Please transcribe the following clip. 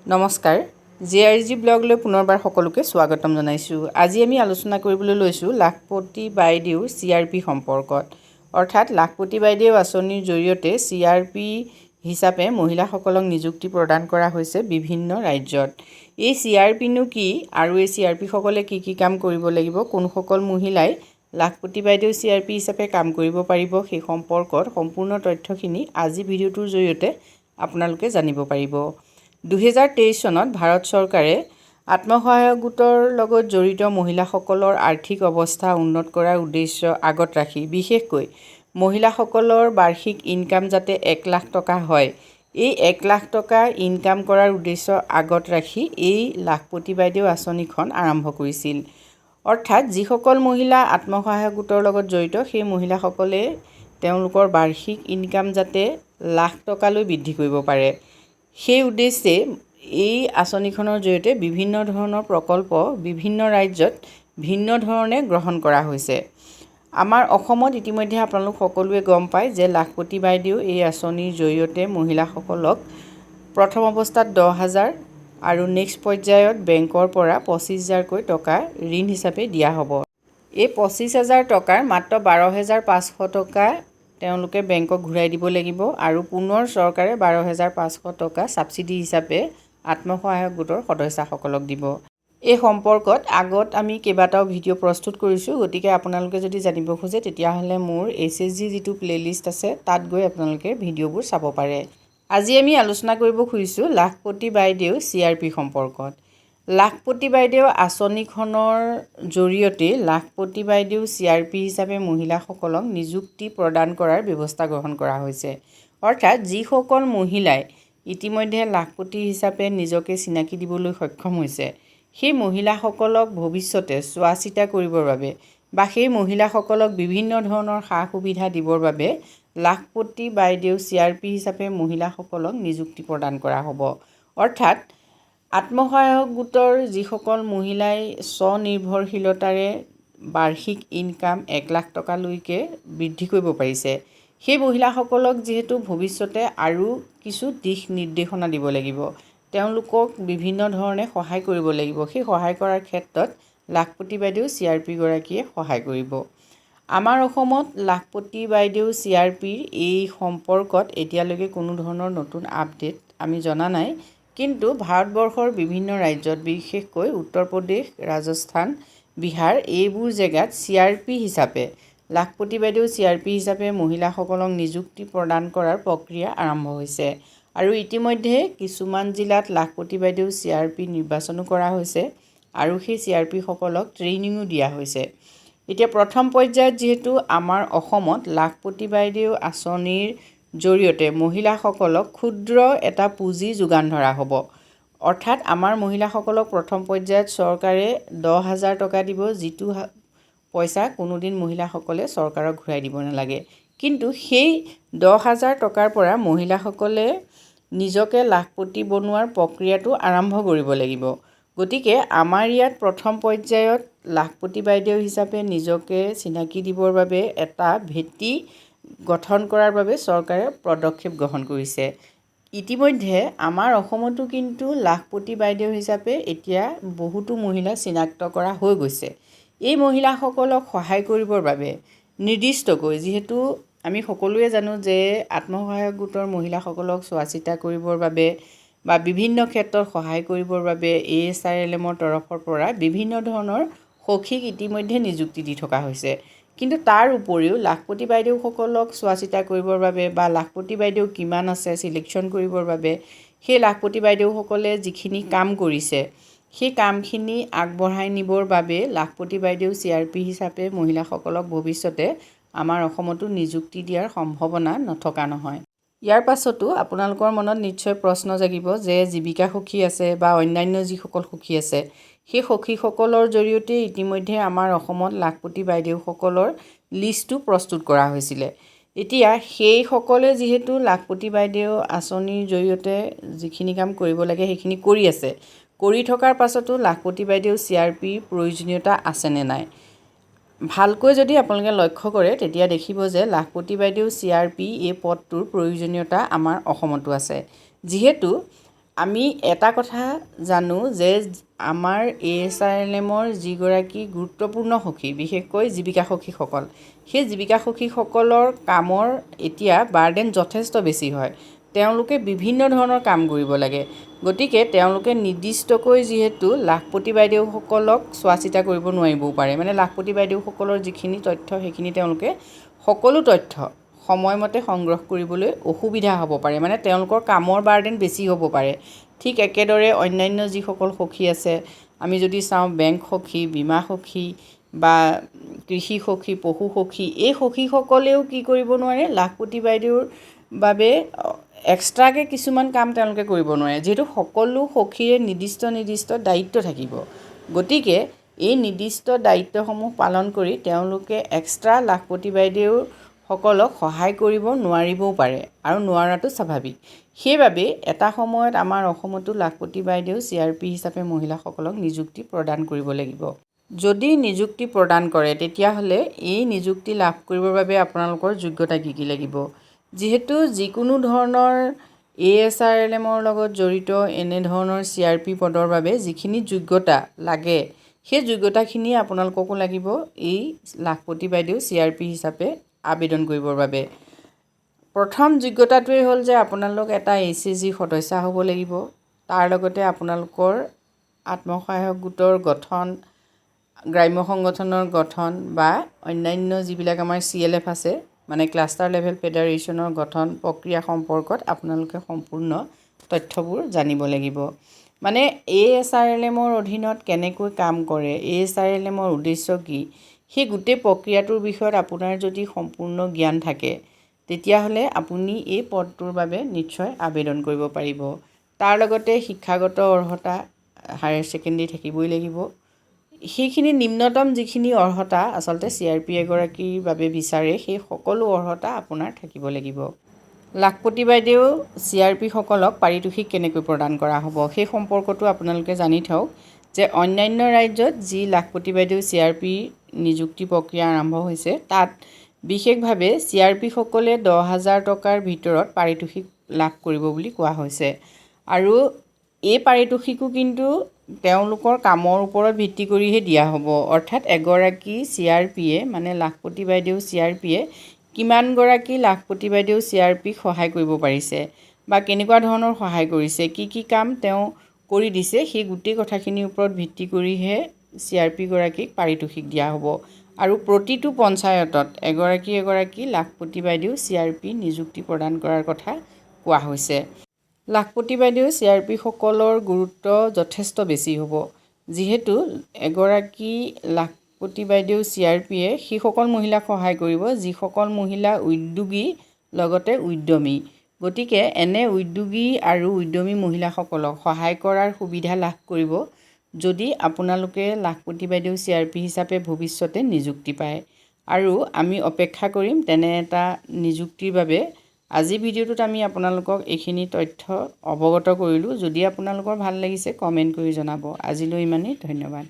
নমস্কাৰ জিআৰজি ব্লগলৈ পুনৰবাৰ সকলোকে স্বাগতম জনাইছোঁ। আজি আমি আলোচনা কৰিবলৈ লৈছোঁ লাখপতি বাইদেউ CRP সম্পৰ্কত। অৰ্থাৎ লাখপতি বাইদেউ আঁচনিৰ জৰিয়তে CRP হিচাপে মহিলাসকলক নিযুক্তি প্ৰদান কৰা হৈছে বিভিন্ন ৰাজ্যত। এই CRP নো কি আৰু এই CRP সকলে কি কাম কৰিব লাগিব, কোনসকল মহিলাই লাখপতি বাইদেউ CRP হিচাপে কাম কৰিব পাৰিব, সেই সম্পৰ্কত সম্পূৰ্ণ তথ্যখিনি আজি ভিডিঅ'টোৰ জৰিয়তে আপোনালোকে জানিব পাৰিব। 2023 চনত ভাৰত চৰকাৰে আত্মসহায়ক গোটৰ লগত জড়িত মহিলাসকলৰ আৰ্থিক অৱস্থা উন্নত কৰাৰ উদ্দেশ্য আগত ৰাখি বিশেষকৈ মহিলাসকলৰ বাৰ্ষিক ইনকাম যাতে 1 লাখ টকা হয়, এই 1 লাখ টকা ইনকাম কৰাৰ উদ্দেশ্য আগত ৰাখি এই লাখপতি বাইদেউ আঁচনিখন আৰম্ভ কৰিছিল। অৰ্থাৎ যিসকল মহিলা আত্মসহায়ক গোটৰ লগত জড়িত সেই মহিলাসকলে তেওঁলোকৰ বাৰ্ষিক ইনকাম যাতে লাখ টকালৈ বৃদ্ধি কৰিব পাৰে, সেই উদ্দেশ্যে এই আঁচনিখনৰ জৰিয়তে বিভিন্ন ধৰণৰ প্ৰকল্প বিভিন্ন ৰাজ্যত ভিন্ন ধৰণে গ্ৰহণ কৰা হৈছে। আমাৰ অসমত ইতিমধ্যে আপোনালোক সকলোৱে গম পায় যে লাখপতি বাইদেউ এই আঁচনিৰ জৰিয়তে মহিলাসকলক প্ৰথম অৱস্থাত 10,000 আৰু নেক্সট পৰ্যায়ত বেংকৰ পৰা 25,000কৈ টকা ঋণ হিচাপে দিয়া হ'ব। এই 25,000 টকাৰ মাত্ৰ 12,500 টকা তেওঁলোকে বেংকক ঘূৰাই দিব লাগিব আৰু পুনৰ চৰকাৰে 12,500 টকা ছাবচিডি হিচাপে আত্মসহায়ক গোটৰ সদস্যসকলক দিব। এই সম্পৰ্কত আগত আমি কেইবাটাও ভিডিঅ' প্ৰস্তুত কৰিছোঁ, গতিকে আপোনালোকে যদি জানিব খোজে তেতিয়াহ'লে মোৰ HSG যিটো প্লেলিষ্ট আছে তাত গৈ আপোনালোকে ভিডিঅ'বোৰ চাব পাৰে। আজি আমি আলোচনা কৰিব খুজিছোঁ লাখপতি বাইদেউ CRP সম্পৰ্কত। লাখপতি বাইদেউ আঁচনিখনৰ জৰিয়তে লাখপতি বাইদেউ CRP হিচাপে মহিলাসকলক নিযুক্তি প্ৰদান কৰাৰ ব্যৱস্থা গ্ৰহণ কৰা হৈছে। অৰ্থাৎ যিসকল মহিলাই ইতিমধ্যে লাখপতি হিচাপে নিজকে চিনাকি দিবলৈ সক্ষম হৈছে, সেই মহিলাসকলক ভৱিষ্যতে চোৱা চিতা কৰিবৰ বাবে বা সেই মহিলাসকলক বিভিন্ন ধৰণৰ সা সুবিধা দিবৰ বাবে লাখপতি বাইদেউ CRP হিচাপে মহিলাসকলক নিযুক্তি প্ৰদান কৰা হ'ব। অৰ্থাৎ আত্মসহায়ক গোটৰ যিসকল মহিলাই স্বনিৰ্ভৰশীলতাৰে বাৰ্ষিক ইনকাম 1 লাখ টকালৈকে বৃদ্ধি কৰিব পাৰিছে, সেই মহিলাসকলক যিহেতু ভৱিষ্যতে আৰু কিছু দিশ নিৰ্দেশনা দিব লাগিব, তেওঁলোকক বিভিন্ন ধৰণে সহায় কৰিব লাগিব। সেই সহায় কৰাৰ ক্ষেত্ৰত লাখপতি বাইদেউ CRP গৰাকীয়ে সহায় কৰিব। আমাৰ অসমত লাখপতি বাইদেউ CRPৰ এই সম্পৰ্কত এতিয়ালৈকে কোনো ধৰণৰ নতুন আপডেট আমি জনা নাই, কিন্তু ভাৰতবৰ্ষৰ বিভিন্ন ৰাজ্যত বিশেষকৈ উত্তৰ প্ৰদেশ, ৰাজস্থান, বিহাৰ এইবোৰ জেগাত CRP হিচাপে লাখপতি বাইদেউ CRP হিচাপে মহিলাসকলক নিযুক্তি প্ৰদান কৰাৰ প্ৰক্ৰিয়া আৰম্ভ হৈছে আৰু ইতিমধ্যে কিছুমান জিলাত লাখপতি বাইদেউ CRP নিৰ্বাচনো কৰা হৈছে আৰু সেই CRP সকলক ট্ৰেইনিঙো দিয়া হৈছে। এতিয়া প্ৰথম পৰ্যায়ত যিহেতু আমাৰ অসমত লাখপতি বাইদেউ আঁচনিৰ জৰিয়তে মহিলাসকলক ক্ষুদ্ৰ এটা পুঁজি যোগান ধৰা হ'ব। অৰ্থাৎ আমাৰ মহিলাসকলক প্ৰথম পৰ্যায়ত চৰকাৰে 10,000 টকা দিব, যিটো পইচা কোনোদিন মহিলাসকলে চৰকাৰক ঘূৰাই দিব নালাগে। কিন্তু সেই 10,000 টকাৰ পৰা মহিলাসকলে নিজকে লাখপতি বনোৱাৰ প্ৰক্ৰিয়াটো আৰম্ভ কৰিব লাগিব। গতিকে আমাৰ ইয়াত প্ৰথম পৰ্যায়ত লাখপতি বাইদেউ হিচাপে নিজকে চিনাকি দিবৰ বাবে এটা ভেটি গঠন কৰাৰ বাবে চৰকাৰে পদক্ষেপ গ্ৰহণ কৰিছে। ইতিমধ্যে আমাৰ অসমতো কিন্তু লাখপতি বাইদেউ হিচাপে এতিয়া বহুতো মহিলা চিনাক্ত কৰা হৈ গৈছে। এই মহিলাসকলক সহায় কৰিবৰ বাবে নিৰ্দিষ্টকৈ, যিহেতু আমি সকলোৱে জানো যে আত্মসহায়ক গোটৰ মহিলাসকলক চোৱা চিতা কৰিবৰ বাবে বা বিভিন্ন ক্ষেত্ৰত সহায় কৰিবৰ বাবে ASRLMৰ তৰফৰ পৰা বিভিন্ন ধৰণৰ সখীক ইতিমধ্যে নিযুক্তি দি থকা হৈছে। কিন্তু তাৰ উপৰিও লাখপতি বাইদেউসকলক চোৱা চিতা কৰিবৰ বাবে বা লাখপতি বাইদেউ কিমান আছে চিলেকশ্যন কৰিবৰ বাবে সেই লাখপতি বাইদেউসকলে যিখিনি কাম কৰিছে সেই কামখিনি আগবঢ়াই নিবৰ বাবে লাখপতি বাইদেউ CRP হিচাপে মহিলাসকলক ভৱিষ্যতে আমাৰ অসমতো নিযুক্তি দিয়াৰ সম্ভাৱনা নথকা নহয়। ইয়াৰ পাছতো আপোনালোকৰ মনত নিশ্চয় প্ৰশ্ন জাগিব যে জীৱিকা সখী আছে বা অন্যান্য যিসকল সখী আছে, সেই সখীসকলৰ জৰিয়তে ইতিমধ্যে আমাৰ অসমত লাখপতি বাইদেউসকলৰ লিষ্টটো প্ৰস্তুত কৰা হৈছিলে। এতিয়া সেইসকলে যিহেতু লাখপতি বাইদেউ আঁচনিৰ জৰিয়তে যিখিনি কাম কৰিব লাগে সেইখিনি কৰি আছে, কৰি থকাৰ পাছতো লাখপতি বাইদেউ CRPৰ প্ৰয়োজনীয়তা আছেনে নাই, ভালকৈ যদি আপোনালোকে লক্ষ্য কৰে তেতিয়া দেখিব যে লাখপতি বাইদেউ CRP এই পদটোৰ প্ৰয়োজনীয়তা আমাৰ অসমতো আছে। যিহেতু আমি এটা কথা জানো যে আমাৰ ASRLMৰ যিগৰাকী গুৰুত্বপূৰ্ণ সখী, বিশেষকৈ জীৱিকা সখীসকল, সেই জীৱিকা সখীসকলৰ কামৰ এতিয়া বাৰ্ডেন যথেষ্ট বেছি হয়। তেওঁলোকে বিভিন্ন ধৰণৰ কাম কৰিব লাগে। গতিকে তেওঁলোকে নিৰ্দিষ্টকৈ যিহেতু লাখপতি বাইদেউসকলক চোৱা চিতা কৰিব নোৱাৰিবও পাৰে, মানে লাখপতি বাইদেউসকলৰ যিখিনি তথ্য সেইখিনি তেওঁলোকে সকলো তথ্য সময়মতে সংগ্ৰহ কৰিবলৈ অসুবিধা হ'ব পাৰে, মানে তেওঁলোকৰ কামৰ বাৰ্ডেন বেছি হ'ব পাৰে। ঠিক একেদৰে অন্যান্য যিসকল সখী আছে, আমি যদি চাওঁ বেংক সখী, বীমা সখী বা কৃষি সখী, পশু সখী, এই সখীসকলেও কি কৰিব নোৱাৰে, লাখপতি বাইদেউৰ বাবে এক্সট্ৰাকৈ কিছুমান কাম তেওঁলোকে কৰিব নোৱাৰে, যিহেতু সকলো সখীৰে নিৰ্দিষ্ট দায়িত্ব থাকিব। গতিকে এই নিৰ্দিষ্ট দায়িত্বসমূহ পালন কৰি তেওঁলোকে এক্সট্ৰা লাখপতি বাইদেউসকলক সহায় কৰিব নোৱাৰিবও পাৰে, আৰু নোৱাৰাটো স্বাভাৱিক। সেইবাবে এটা সময়ত আমাৰ অসমতো লাখপতি বাইদেউ CRP হিচাপে মহিলাসকলক নিযুক্তি প্ৰদান কৰিব লাগিব। যদি নিযুক্তি প্ৰদান কৰে তেতিয়াহ'লে এই নিযুক্তি লাভ কৰিবৰ বাবে আপোনালোকৰ যোগ্যতা কি কি লাগিব। যিহেতু যিকোনো ধৰণৰ ASRLMৰ লগত জড়িত এনেধৰণৰ CRP পদৰ বাবে যিখিনি যোগ্যতা লাগে, সেই যোগ্যতাখিনি আপোনালোককো লাগিব এই লাখপতি বাইদেউ CRP হিচাপে আবেদন কৰিবৰ বাবে। প্ৰথম যোগ্যতাটোৱেই হ'ল যে আপোনালোক এটা HCG সদস্য হ'ব লাগিব। তাৰ লগতে আপোনালোকৰ আত্মসহায়ক গোটৰ গঠন, গ্ৰাম্য সংগঠনৰ গঠন বা অন্যান্য যিবিলাক আমাৰ CLF আছে, মানে ক্লাষ্টাৰ লেভেল ফেডাৰেশ্যনৰ গঠন প্ৰক্ৰিয়া সম্পৰ্কত আপোনালোকে সম্পূৰ্ণ তথ্যবোৰ জানিব লাগিব। মানে ASRLMৰ অধীনত কেনেকৈ কাম কৰে, ASRLMৰ উদ্দেশ্য কি, সেই গোটেই প্ৰক্ৰিয়াটোৰ বিষয়ত আপোনাৰ যদি সম্পূৰ্ণ জ্ঞান থাকে তেতিয়াহ'লে আপুনি এই পদটোৰ বাবে নিশ্চয় আবেদন কৰিব পাৰিব। তাৰ লগতে শিক্ষাগত অৰ্হতা হায়াৰ ছেকেণ্ডেৰী থাকিবই লাগিব। সেইখিনি নিম্নতম যিখিনি অৰ্হতা আচলতে CRP এগৰাকীৰ বাবে বিচাৰে, সেই সকলো অৰ্হতা আপোনাৰ থাকিব লাগিব। লাখপতি বাইদেউ CRP সকলক পাৰিতোষিক কেনেকৈ প্ৰদান কৰা হ'ব সেই সম্পৰ্কটো আপোনালোকে জানি থওক যে অন্যান্য ৰাজ্যত যি লাখপতি বাইদেউ CRP নিযুক্তি প্ৰক্ৰিয়া আৰম্ভ হৈছে, তাত বিশেষভাৱে CRP সকলে 10,000 টকাৰ ভিতৰত পাৰিতোষিক লাভ কৰিব বুলি কোৱা হৈছে। আৰু এই পাৰিতোষিকো কিন্তু তেওঁলোকৰ কামৰ ওপৰত ভিত্তি কৰিহে দিয়া হ'ব। অৰ্থাৎ এগৰাকী CRPয়ে, মানে লাখপতি বাইদেউ CRPয়ে কিমানগৰাকী লাখপতি বাইদেউ CRPক সহায় কৰিব পাৰিছে বা কেনেকুৱা ধৰণৰ সহায় কৰিছে, কি কি কাম তেওঁ কৰি দিছে, সেই গোটেই কথাখিনিৰ ওপৰত ভিত্তি কৰিহে CRP গৰাকীক পাৰিতোষিক দিয়া হ'ব। আৰু প্ৰতিটো পঞ্চায়তত এগৰাকী লাখপতি বাইদেউ CRP নিযুক্তি প্ৰদান কৰাৰ কথা কোৱা হৈছে। লাখপতি বাইদেউ CRP সকলৰ গুৰুত্ব যথেষ্ট বেছি হ'ব, যিহেতু এগৰাকী লাখপতি বাইদেউ CRPয়ে সেইসকল মহিলাক সহায় কৰিব যিসকল মহিলা উদ্যোগী লগতে উদ্যমী। গতিকে এনে উদ্যোগী আৰু উদ্যমী মহিলাসকলক সহায় কৰাৰ সুবিধা লাভ কৰিব যদি আপোনালোকে লাখপতি বাইদেউ CRP হিচাপে ভৱিষ্যতে নিযুক্তি পায়। আৰু আমি অপেক্ষা কৰিম তেনে এটা নিযুক্তিৰ বাবে। আজি ভিডিঅ'টোত আমি আপোনালোকক এইখিনি তথ্য অৱগত কৰিলোঁ। যদি আপোনালোকৰ ভাল লাগিছে কমেণ্ট কৰি জনাব। আজিলৈ ইমানেই, ধন্যবাদ।